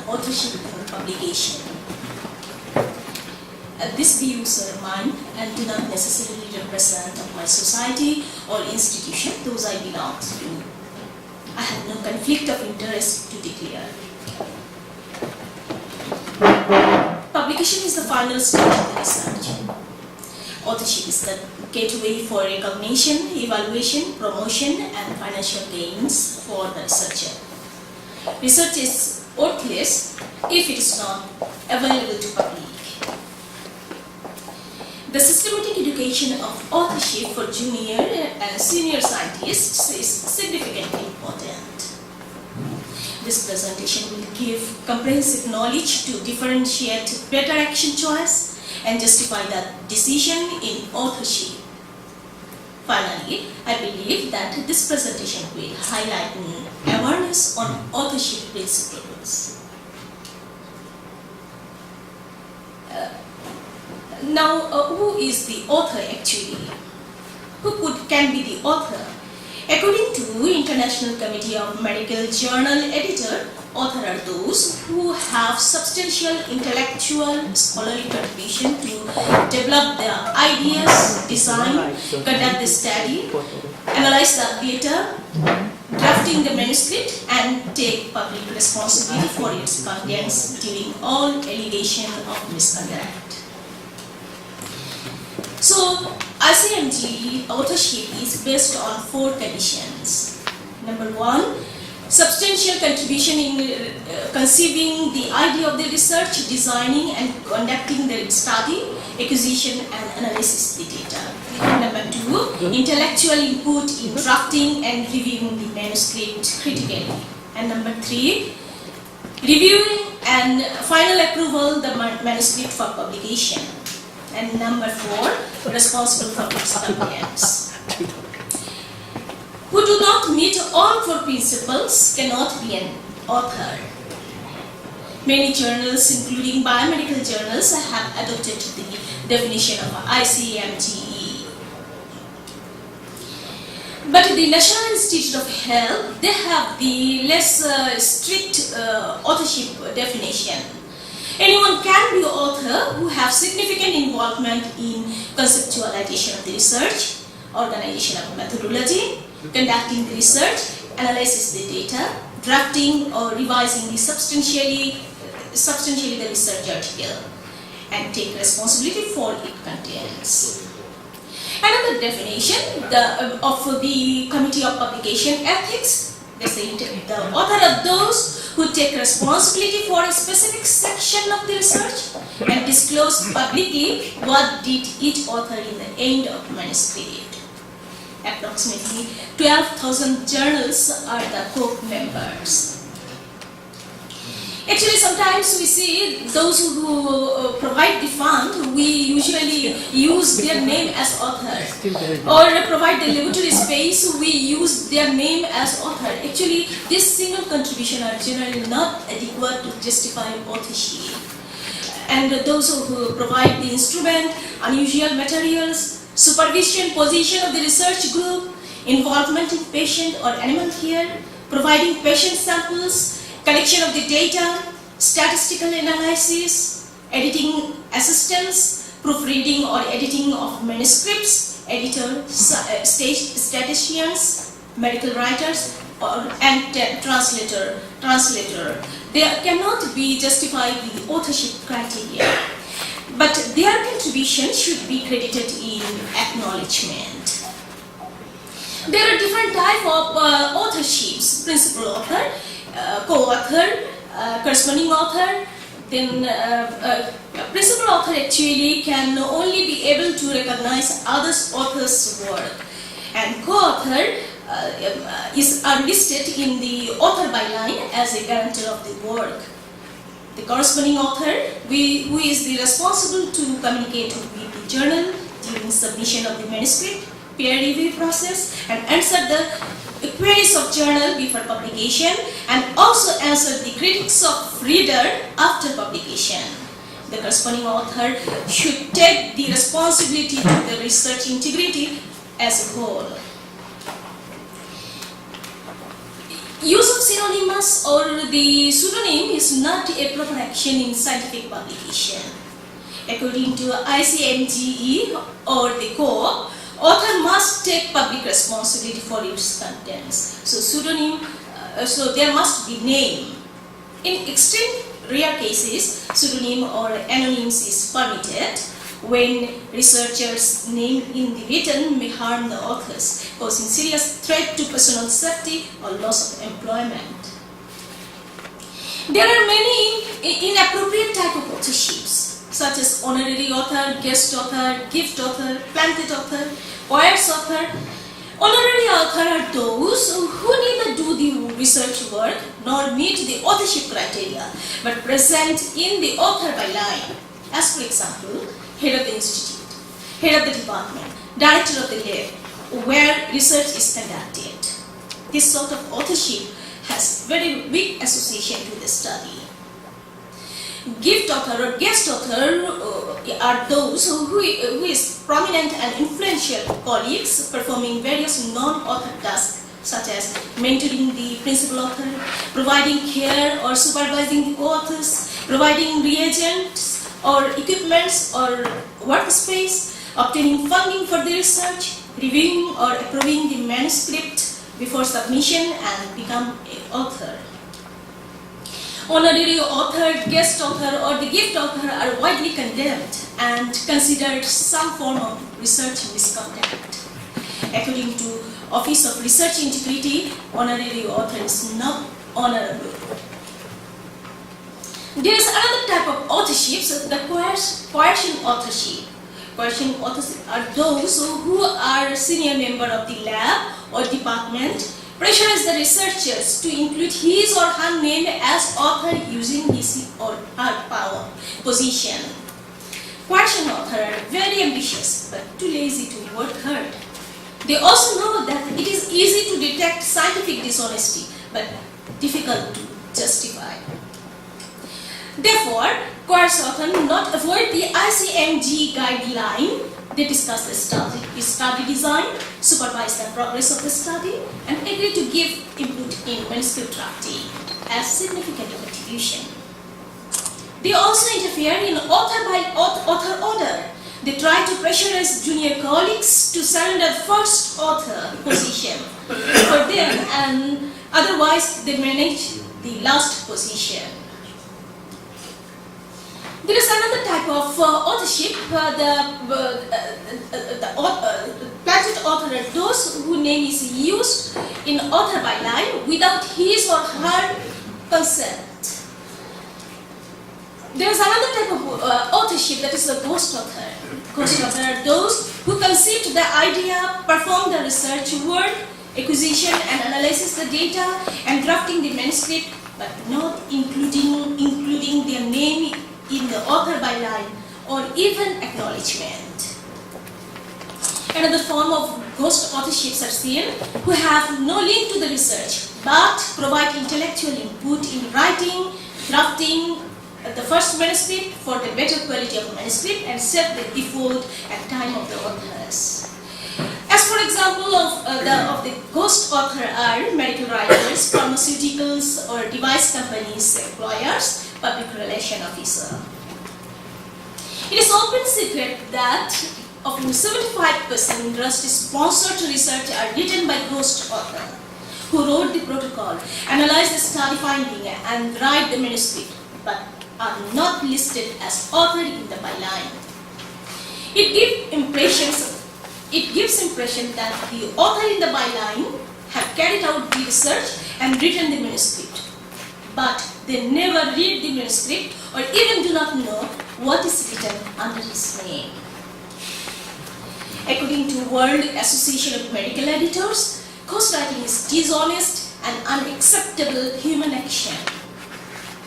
authorship for publication. These views are mine and do not necessarily represent my society or institution, those I belong to. I have no conflict of interest to declare. Publication is the final stage of the research. Authorship is the gateway for recognition, evaluation, promotion, and financial gains for the researcher. Research is worthless if it is not available to public. The systematic education of authorship for junior and senior scientists is significantly important. This presentation will give comprehensive knowledge to differentiate better action choice and justify the decision in authorship. Finally, I believe that this presentation will highlight awareness on authorship principles. Now, who is the author actually? Who can be the author? According to International Committee of Medical Journal Editor, authors are those who have substantial intellectual scholarly contribution to develop their ideas, design, conduct the study, analyze the data, drafting the manuscript, and take public responsibility for its contents during all allegation of misconduct. So, ICMG authorship is based on 4 conditions. Number 1, substantial contribution in conceiving the idea of the research, designing and conducting the study, acquisition and analysis of the data. And number 2, intellectual input in drafting and reviewing the manuscript critically. And number 3, reviewing and final approval the manuscript for publication. And number 4, responsible for its compliance. Who do not meet all 4 principles cannot be an author. Many journals, including biomedical journals, have adopted the definition of ICMGE. But the National Institute of Health, they have the less strict authorship definition. Anyone can be an author who have significant involvement in conceptualization of the research, organization of methodology, conducting the research, analysis of the data, drafting or revising the substantially the research article, and take responsibility for its contents. Another definition of the Committee of Publication Ethics, they say the author are those who take responsibility for a specific section of the research and disclose publicly what did each author in the end of the manuscript. Approximately 12,000 journals are the co-members. Actually, sometimes we see those who provide the fund, we usually use their name as author. Or provide the laboratory space, we use their name as author. Actually, this single contribution are generally not adequate to justify authorship. And those who provide the instrument, unusual materials, supervision position of the research group, involvement in patient or animal care, providing patient samples, collection of the data, statistical analysis, editing assistance, proofreading or editing of manuscripts, editor, statisticians, medical writers, and translator. They cannot be justified the authorship criteria, but their contribution should be credited in acknowledgement. There are different types of authorships: principal author, co-author, corresponding author. Then principal author actually can only be able to recognize others author's work, and co-author are listed in the author byline as a guarantor of the work. The corresponding author, who is the responsible to communicate with the journal during submission of the manuscript, peer review process, and answer the queries of journal before publication, and also answer the critics of reader after publication. The corresponding author should take the responsibility to the research integrity as a whole. Use of synonymous or the pseudonym is not a proper action in scientific publication. According to ICMGE or the co-op, author must take public responsibility for its contents. So pseudonym, so there must be name. In extreme rare cases, pseudonym or anonyms is permitted when researchers' name in the written may harm the authors, posing serious threat to personal safety or loss of employment. There are many inappropriate type of authorships, such as honorary author, guest author, gift author, planted author, coerced author. Honorary author are those who neither do the research work nor meet the authorship criteria, but present in the author by line, as for example, head of the institute, head of the department, director of the lab, where research is conducted. This sort of authorship has very weak association with the study. Gift author or guest author are those who is prominent and influential colleagues performing various non-author tasks such as mentoring the principal author, providing care or supervising the co-authors, providing reagents or equipments or workspace, obtaining funding for the research, reviewing or approving the manuscript before submission and become an author. Honorary author, guest author or the gift author are widely condemned and considered some form of research misconduct. According to Office of Research Integrity, honorary author is not honorable. There is another type of authorships, the coercion authorship. Coercion authors are those who are senior member of the lab or department, pressures the researchers to include his or her name as author using his or her power, position. Coercion authors are very ambitious but too lazy to work hard. They also know that it is easy to detect scientific dishonesty but difficult to justify. Therefore, coerced authors not avoid the ICMG guideline. They discuss the study design, supervise the progress of the study, and agree to give input in manuscript drafting as significant contribution. They also interfere in author order. They try to pressurize junior colleagues to surrender first author position for them, and otherwise they manage the last position. There is another type of authorship, the planted author are those whose name is used in author by line without his or her consent. There is another type of authorship, that is the ghost author. Ghost author are those who conceived the idea, perform the research work, acquisition and analysis the data, and drafting the manuscript, but not including their name in the author by line or even acknowledgement. Another form of ghost authorships are seen who have no link to the research but provide intellectual input in writing, drafting the first manuscript for the better quality of the manuscript and save the effort and time of the authors. As for example of the ghost author are medical writers, pharmaceuticals or device companies, employers, public relation officer. It is open secret that of 75% industry-sponsored research are written by ghost author who wrote the protocol, analyzed the study finding, and write the manuscript, but are not listed as author in the byline. It gives impression that the author in the byline have carried out the research and written the manuscript, but they never read the manuscript or even do not know what is written under his name. According to World Association of Medical Editors, ghostwriting is dishonest and unacceptable human action.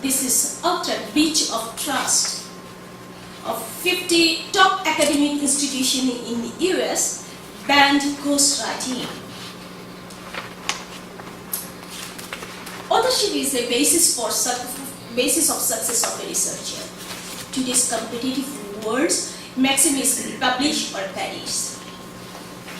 This is utter breach of trust. Of 50 top academic institutions in the US banned ghostwriting. Authorship is the basis of success of a researcher. Today's competitive world, maxim is publish or perish.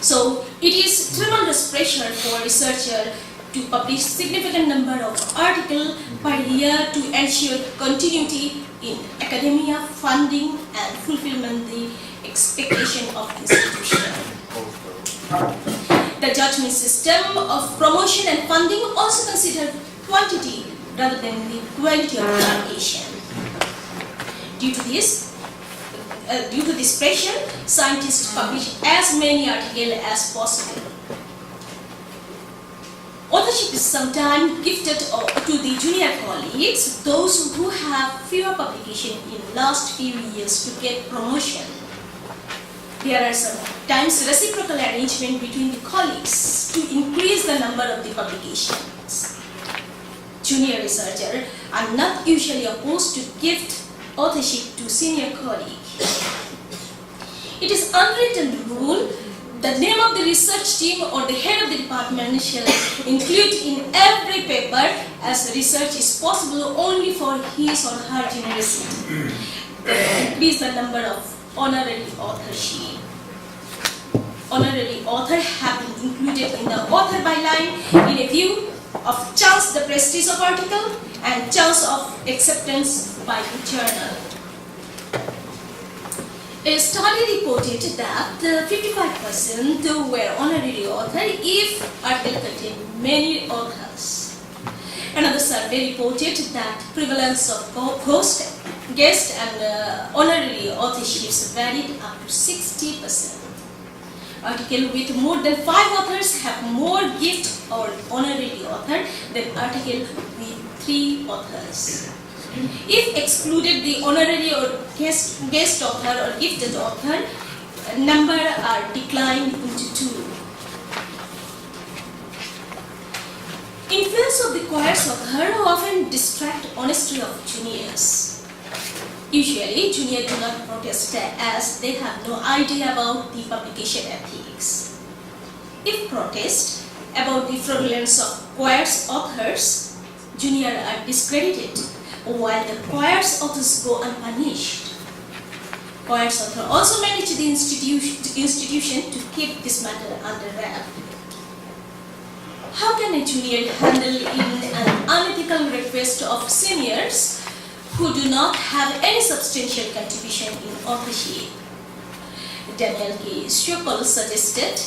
So it is tremendous pressure for a researcher to publish significant number of articles per year to ensure continuity in academia, funding and fulfillment the expectation of institution. The judgment system of promotion and funding also consider quantity rather than the quality of publication. Due to this pressure, scientists publish as many articles as possible. Authorship is sometimes gifted to the junior colleagues, those who have fewer publications in last few years to get promotion. There are sometimes reciprocal arrangement between the colleagues to increase the number of the publications. Junior researchers are not usually opposed to gift authorship to senior colleagues. It is unwritten rule. The name of the research team or the head of the department shall include in every paper as research is possible only for his or her generosity. Increase the number of honorary authorship. Honorary author have been included in the author byline in a view of chance the prestige of article and chance of acceptance by the journal. A study reported that 55% were honorary author if article contained many authors. Another survey reported that prevalence of guest and honorary authorships varied up to 60%. Articles with more than 5 authors have more gift or honorary author than articles with 3 authors. If excluded the honorary or guest author or gifted author, number are declined into 2. Influence of the choir's author often distract honesty of juniors. Usually, juniors do not protest as they have no idea about the publication ethics. If protest about the fraudulence of choir's authors, juniors are discredited, while the choir's authors go unpunished. Choir's author also manage the institution to keep this matter under wrap. How can a junior handle an unethical request of seniors who do not have any substantial contribution in authorship? Daniel K. Schuppel suggested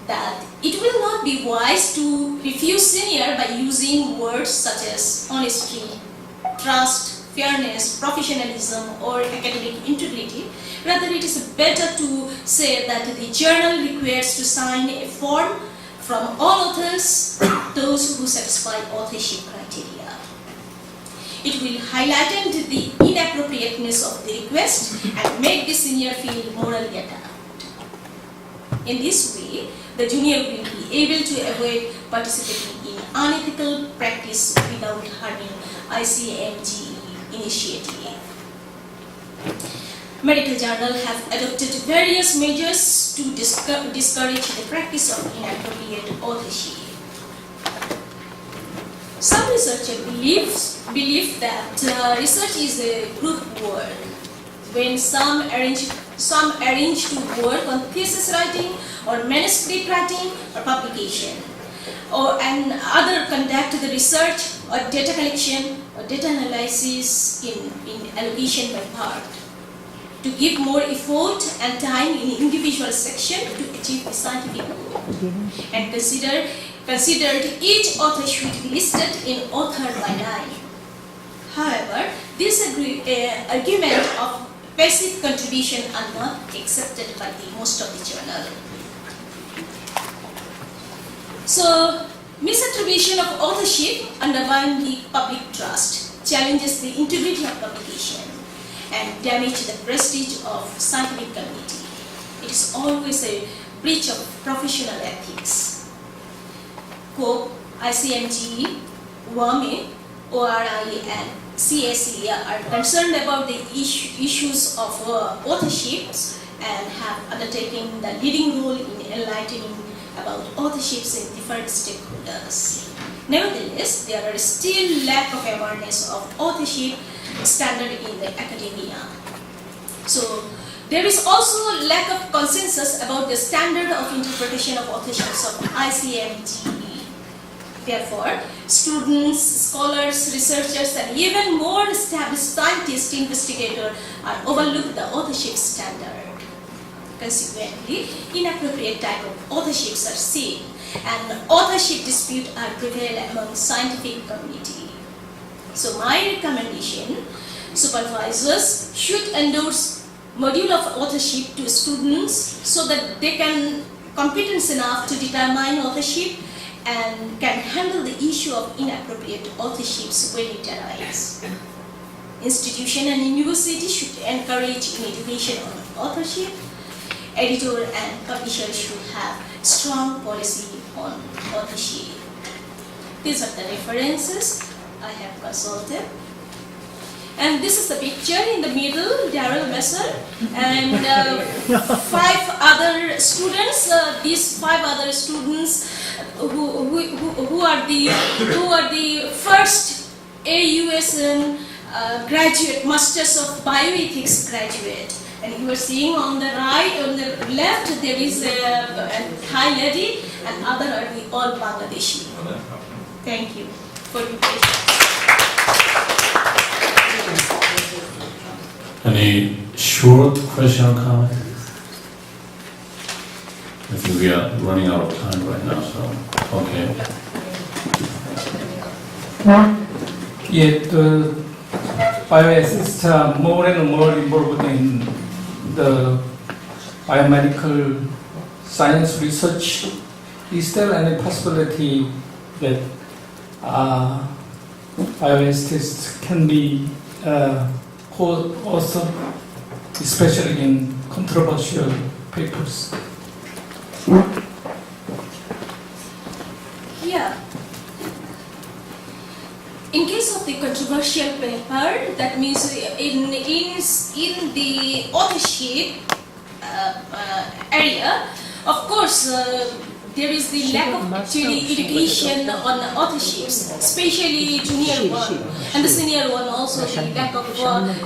that it will not be wise to refuse senior by using words such as honesty, trust, fairness, professionalism, or academic integrity. Rather, it is better to say that the journal requires to sign a form from all authors, those who satisfy authorship criteria. It will highlight the inappropriateness of the request and make the senior feel morally attacked. In this way, the junior will be able to avoid participating in unethical practice without harming ICMG initiative. Medical journals have adopted various measures to discourage the practice of inappropriate authorship. Some researchers believe that research is a group work. When some arrange to work on thesis writing or manuscript writing or publication, and other conduct the research or data collection or data analysis in allocation by part. To give more effort and time in individual section to achieve the scientific goal, and considered each author should be listed in author byline. However, this argument of passive contribution are not accepted by most of the journal. So, misattribution of authorship undermines the public trust, challenges the integrity of publication, and damage the prestige of scientific community. It is always a breach of professional ethics. COPE, ICMG, WAME, ORI, and CSE are concerned about the issues of authorships and have undertaken the leading role in enlightening about authorships in different stakeholders. Nevertheless, there are still lack of awareness of authorship standard in the academia. So, there is also lack of consensus about the standard of interpretation of authorships of ICMG. Therefore, students, scholars, researchers, and even more established scientists, investigators are overlooked the authorship standard. Consequently, inappropriate type of authorships are seen, and authorship disputes are prevail among scientific community. So my recommendation, supervisors should endorse module of authorship to students so that they can competence enough to determine authorship and can handle the issue of inappropriate authorships when it arises. Institution and university should encourage in education on authorship. Editor and publisher should have strong policy on authorship. These are the references I have consulted. And this is the picture in the middle, Darrell Messer, and 5 other students. These 5 other students who are the first AUSN graduate, Masters of Bioethics graduate. And you are seeing on the right, on the left, there is a Thai lady, and other are the all Bangladeshi. Thank you for your patience. Any short question or comment? I think we are running out of time right now, so okay. Yet the bioethics are more and more involved in the biomedical science research. Is there any possibility that bioethics can be co-author, especially in controversial papers? Yeah. In case of the controversial paper, that means in the authorship area, of course, there is the lack of actually education on authorships, especially junior one and the senior one also, the lack of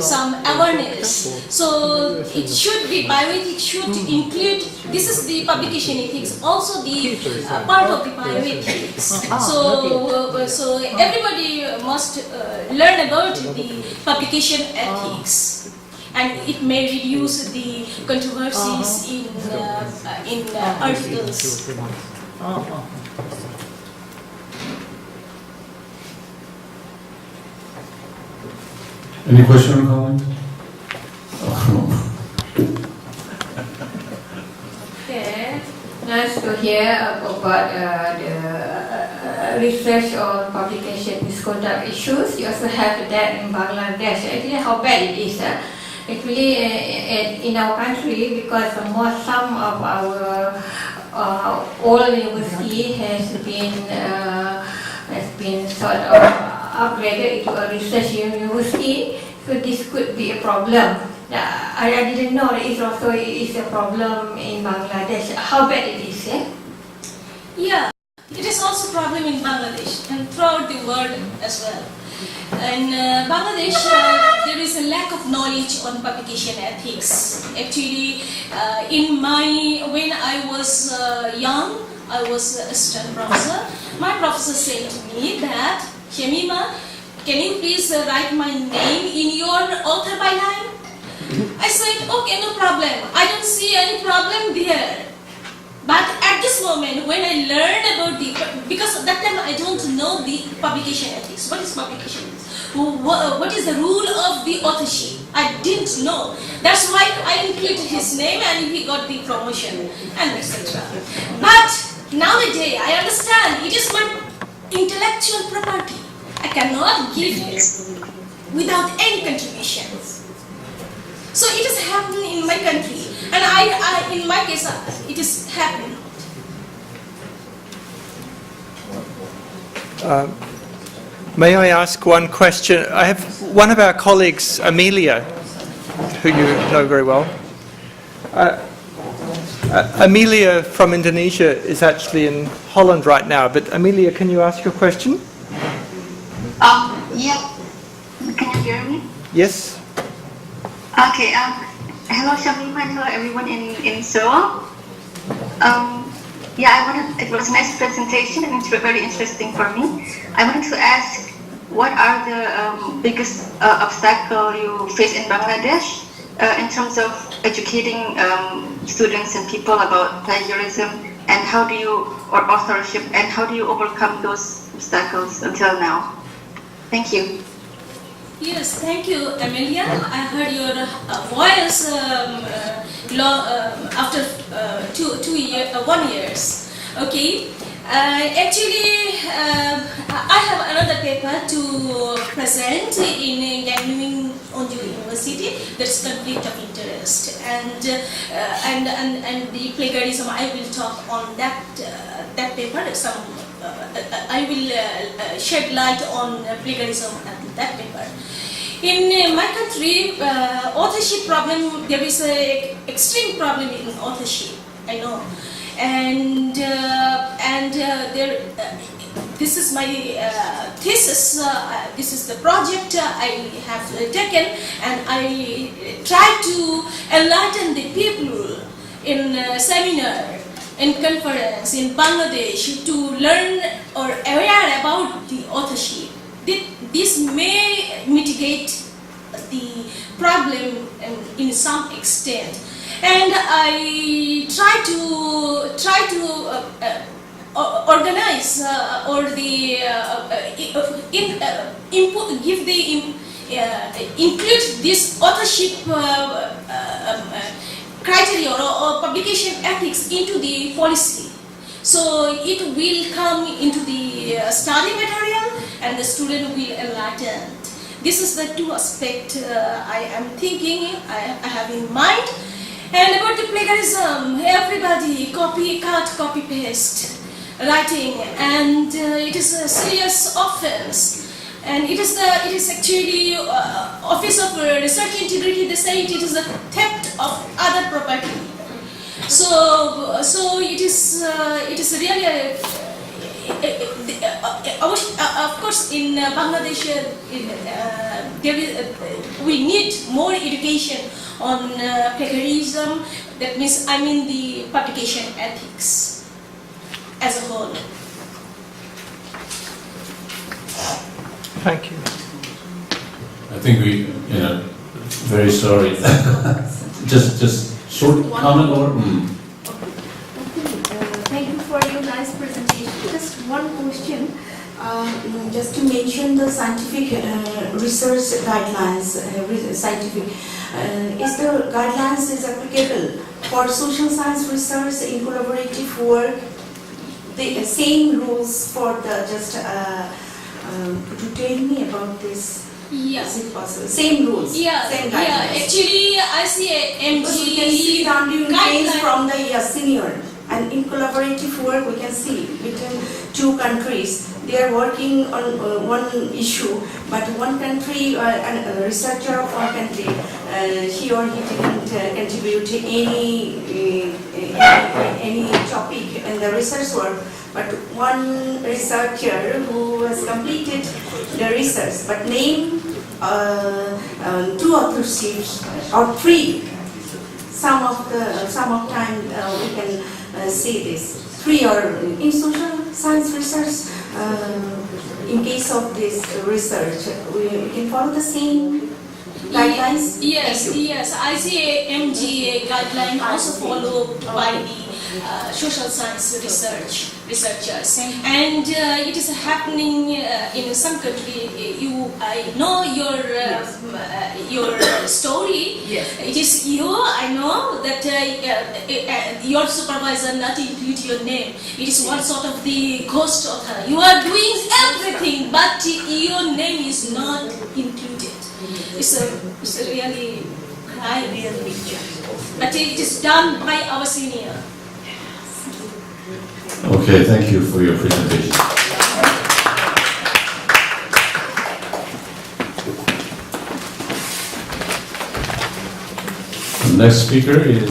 some awareness. So it should be, bioethics should include, this is the publication ethics, also the part of the bioethics. So everybody must learn about the publication ethics. And it may reduce the controversies in articles. Any question or comment? Okay, nice to hear about the research on publication misconduct issues. You also have that in Bangladesh. Actually, how bad it is. Actually, in our country, because some of our old university has been sort of upgraded into a research university, so this could be a problem. I didn't know that it also is a problem in Bangladesh. How bad it is, eh? Yeah, it is also a problem in Bangladesh and throughout the world as well. In Bangladesh, there is a lack of knowledge on publication ethics. Actually, when I was young, I was an assistant professor. My professor said to me that, Shamima, can you please write my name in your author byline? I said, okay, no problem. I don't see any problem there. But at this moment, when I learned about because at that time I don't know the publication ethics. What is publication ethics? What is the rule of the authorship? I didn't know. That's why I included his name and he got the promotion and etc. But nowadays I understand it is my intellectual property. I cannot give it without any contributions. So it is happening in my country, and in my case, it is happening. May I ask one question? I have one of our colleagues, Amelia, who you know very well. Amelia from Indonesia is actually in Holland right now, but Amelia, can you ask your question? Yeah. Can you hear me? Yes. Okay. Hello, Shamima, and hello everyone in Seoul. It was a nice presentation and it's very interesting for me. I wanted to ask, what are the biggest obstacle you face in Bangladesh in terms of educating students and people about plagiarism, and or authorship, and how do you overcome those obstacles until now? Thank you. Yes, thank you, Amelia. I heard your voice after 1 year. Okay. Actually, I have another paper to present in Gannuing Onju University. That's conflict of interest, and the plagiarism. I will talk on that paper. I will shed light on plagiarism and that paper. In my country, authorship problem. There is an extreme problem in authorship. I know. This is my thesis. This is the project I have taken, and I try to enlighten the people in seminar, in conference in Bangladesh to learn or aware about the authorship. This may mitigate the problem in some extent. And I try to organize include this authorship criteria or publication ethics into the policy. So it will come into the study material, and the student will enlightened. This is the two aspects I am thinking, I have in mind. And about the plagiarism, everybody copy paste writing, and it is a serious offense. And it is actually Office of Research Integrity. They say it is a theft of other property. So it is really of course in Bangladesh we need more education on plagiarism. That means the publication ethics as a whole. Thank you. I think very sorry. just short comment or? Thank you for your nice presentation. Just one question. Just to mention the scientific research guidelines, is the guidelines is applicable for social science research in collaborative work? The same rules for the could you tell me about this? Yeah. Is it possible? Same rules. Yeah. Same guidelines. Actually, I see a Because we can see the undue from the senior, and in collaborative work we can see between two countries. They are working on one issue, but one country and a researcher of one country, he or he didn't contribute any topic in the research work. But one researcher who has completed the research, but name two authorships or three. Some of time we can see this. Three or in social science research. In case of this research, we can follow the same guidelines. Yes. I see a MGA guideline also followed by the social science researchers, and it is happening in some country. I know your story. Yes. It is you. I know that your supervisor not include your name. It is one sort of the ghost author. You are doing everything, but your name is not included. It's a really high real picture. But it is done by our senior. Okay, thank you for your presentation. The next speaker is